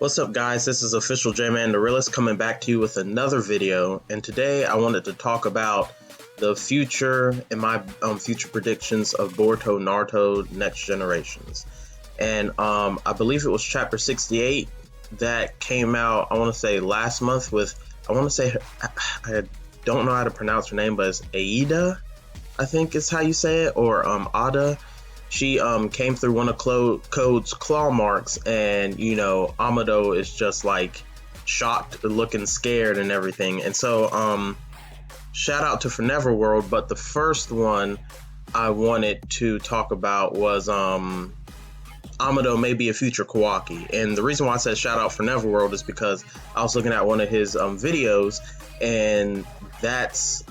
What's up, guys? This is officaljamntherealist coming back to you with another video, and today I wanted to talk about the future and my future predictions of Boruto Naruto Next Generations. And I believe it was chapter 68 that came out, I want to say last month with, I don't know how to pronounce her name, but it's Aida, I think is how you say it, or Ada. She came through one of Code's claw marks, and Amado is just like shocked, looking scared and everything. And so shout out to Forever World, but the first one I wanted to talk about was Amado may be a future Kawaki. And the reason why I said shout out Forever World is because I was looking at one of his videos, and that's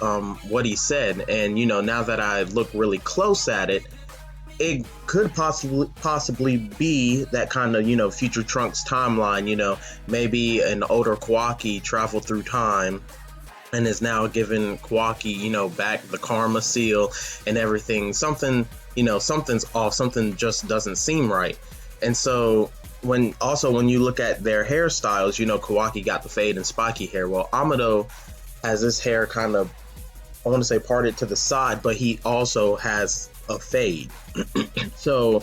what he said. And now that I look really close at it, it could possibly be that kind of, future Trunks timeline. Maybe an older Kawaki traveled through time and is now giving Kawaki, back the karma seal and everything. Something's off, something just doesn't seem right. And so when you look at their hairstyles, Kawaki got the fade and spiky hair. Well, Amado has his hair kind of, I want to say, parted to the side, but he also has a fade. So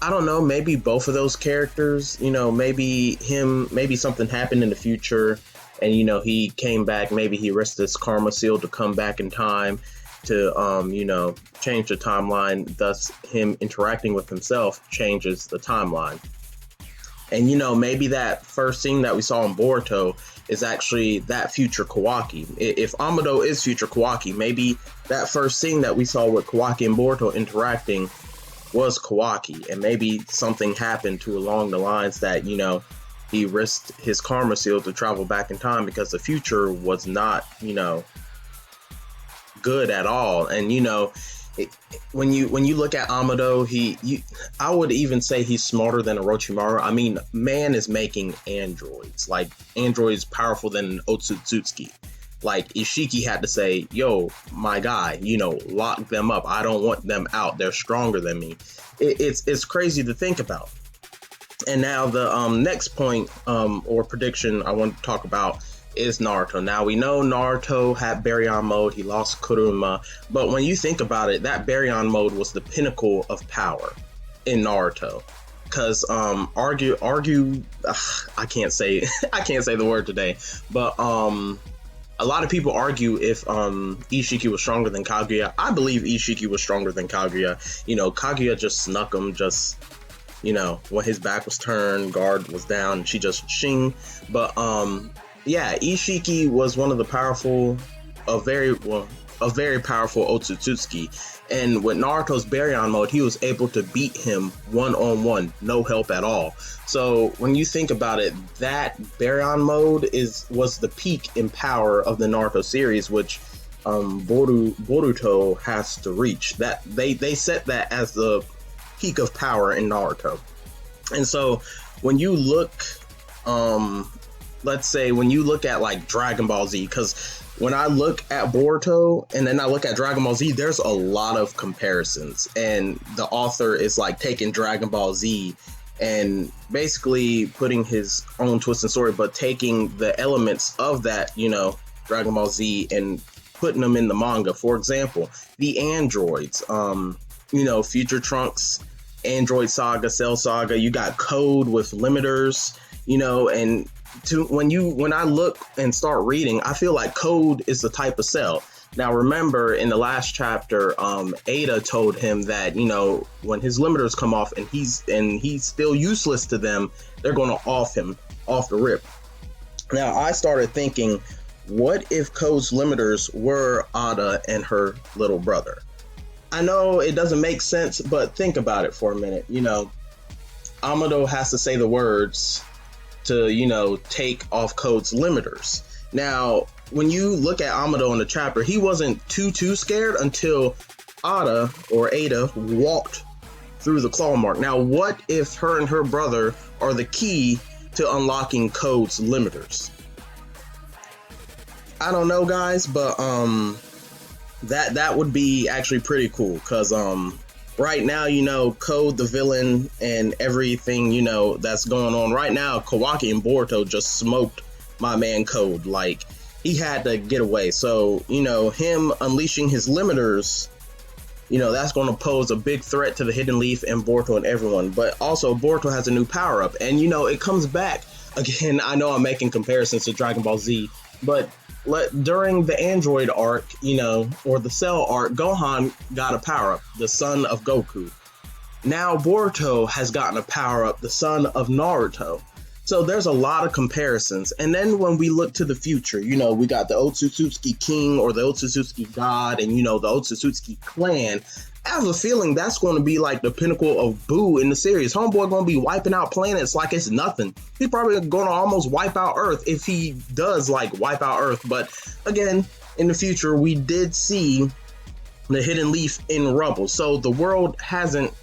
I don't know, maybe both of those characters, maybe something happened in the future and he came back, maybe he risked this karma seal to come back in time to change the timeline, thus him interacting with himself changes the timeline. And maybe that first scene that we saw in Boruto is actually that future Kawaki. If Amado is future Kawaki, maybe that first scene that we saw with Kawaki and Boruto interacting was Kawaki, and maybe something happened to along the lines that he risked his karma seal to travel back in time because the future was not good at all. And when you look at Amado, I would even say he's smarter than Orochimaru. I mean, man is making androids, like androids powerful than Otsutsuki. Like Ishiki had to say, yo, my guy, lock them up. I don't want them out. They're stronger than me. It's crazy to think about. And now the next point or prediction I want to talk about is Naruto. Now we know Naruto had Baryon mode, he lost Kuruma, but when you think about it, that Baryon mode was the pinnacle of power in Naruto. Because I can't say the word today, but a lot of people argue if Ishiki was stronger than Kaguya. I believe Ishiki was stronger than Kaguya. Kaguya just snuck him, just when his back was turned, guard was down, she just shing. But yeah, Ishiki was one of the a very powerful Otsutsuki, and with Naruto's Baryon mode, he was able to beat him one-on-one, no help at all. So when you think about it, that Baryon mode was the peak in power of the Naruto series, which Boruto has to reach. That they set that as the peak of power in Naruto. And so when you look let's say when you look at like Dragon Ball Z, because when I look at Boruto and then I look at Dragon Ball Z, there's a lot of comparisons, and the author is like taking Dragon Ball Z and basically putting his own twist and story, but taking the elements of that, Dragon Ball Z and putting them in the manga. For example, the androids, Future Trunks, Android Saga, Cell Saga, you got Code with limiters, and when I look and start reading, I feel like Code is the type of Cell. Now remember, in the last chapter, Ada told him that when his limiters come off and he's still useless to them, they're going to off him off the rip. Now I started thinking, what if Code's limiters were Ada and her little brother? I know it doesn't make sense, but think about it for a minute. Amado has to say the words to take off Code's limiters. Now when you look at Amado in the chapter, he wasn't too scared until Ada walked through the claw mark. Now what if her and her brother are the key to unlocking Code's limiters? I don't know, guys, but that would be actually pretty cool, because right now, Code the villain and everything, that's going on right now. Kawaki and Boruto just smoked my man Code. Like, he had to get away. So, him unleashing his limiters, that's going to pose a big threat to the Hidden Leaf and Boruto and everyone. But also, Boruto has a new power up, and it comes back again. I know I'm making comparisons to Dragon Ball Z, but during the Android arc, or the Cell arc, Gohan got a power up, the son of Goku. Now Boruto has gotten a power up, the son of Naruto. So there's a lot of comparisons. And then when we look to the future, we got the Otsutsuki King or the Otsutsuki God and, the Otsutsuki clan. I have a feeling that's going to be like the pinnacle of Boo in the series. Homeboy going to be wiping out planets like it's nothing. He's probably going to almost wipe out Earth if he does like wipe out Earth. But again, in the future, we did see the Hidden Leaf in rubble. So the world hasn't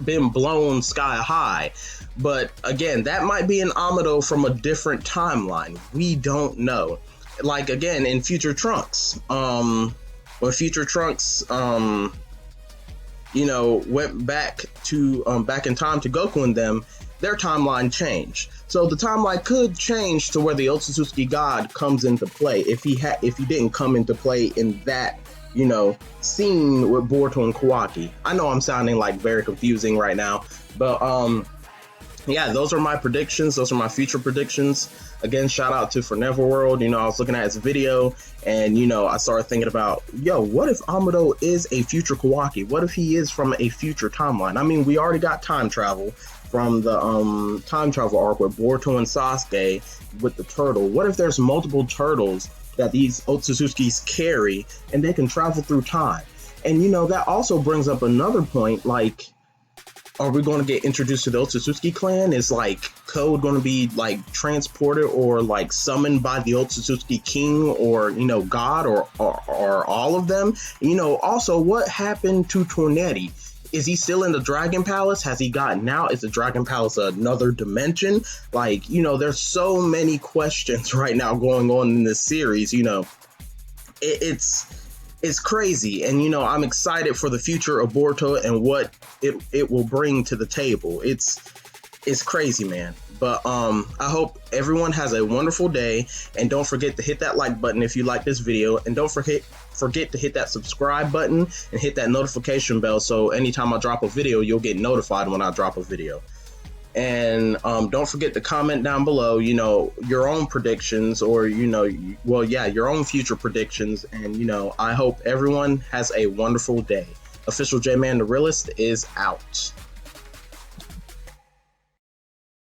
been blown sky high. But again, that might be an Amado from a different timeline. We don't know. Like again, in Future Trunks, when Future Trunks, went back in time to Goku and them, their timeline changed. So the timeline could change to where the Otsutsuki God comes into play if he didn't come into play in that scene with Boruto and Kawaki. I know I'm sounding like very confusing right now, but yeah, those are my predictions. Those are my future predictions. Again, shout out to Forever World. I was looking at his video and, I started thinking about, what if Amado is a future Kawaki? What if he is from a future timeline? I mean, we already got time travel from the time travel arc with Boruto and Sasuke with the turtle. What if there's multiple turtles that these Otsutsukis carry and they can travel through time? And, that also brings up another point, like, are we going to get introduced to the Otsutsuki clan? Is like Code going to be like transported or like summoned by the Otsutsuki king or God or all of them? Also, what happened to Tornetti? Is he still in the Dragon Palace? Has he gotten out? Is the Dragon Palace another dimension? Like, there's so many questions right now going on in this series. It's crazy, and I'm excited for the future of Boruto and what it will bring to the table. It's crazy, man. But I hope everyone has a wonderful day, and don't forget to hit that like button if you like this video, and don't forget to hit that subscribe button and hit that notification bell so anytime I drop a video, you'll get notified when I drop a video. And don't forget to comment down below, your own predictions or, your own future predictions. And, I hope everyone has a wonderful day. Official J-Man the Realist is out.